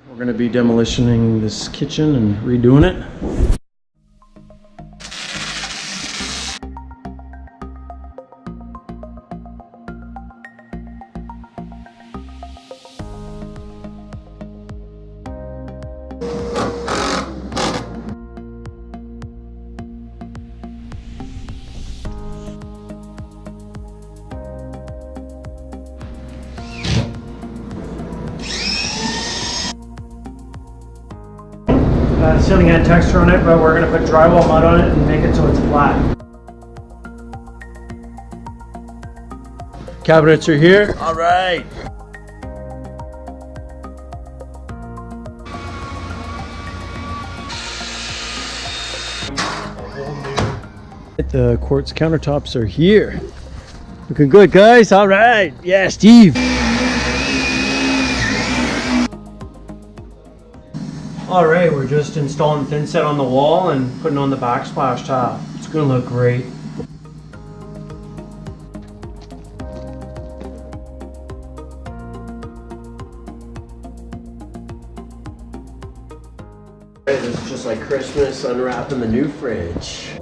We're going to be demolishing this kitchen and redoing it. Ceiling had texture on it, but we're going to put drywall mud on it and make it so it's flat. Cabinets are here. All right. The quartz countertops are here. Looking good, guys. All right. Yeah, Steve. Alright, we're just installing thin set on the wall and putting on the backsplash tile. It's going to look great. This is just like Christmas unwrapping the new fridge.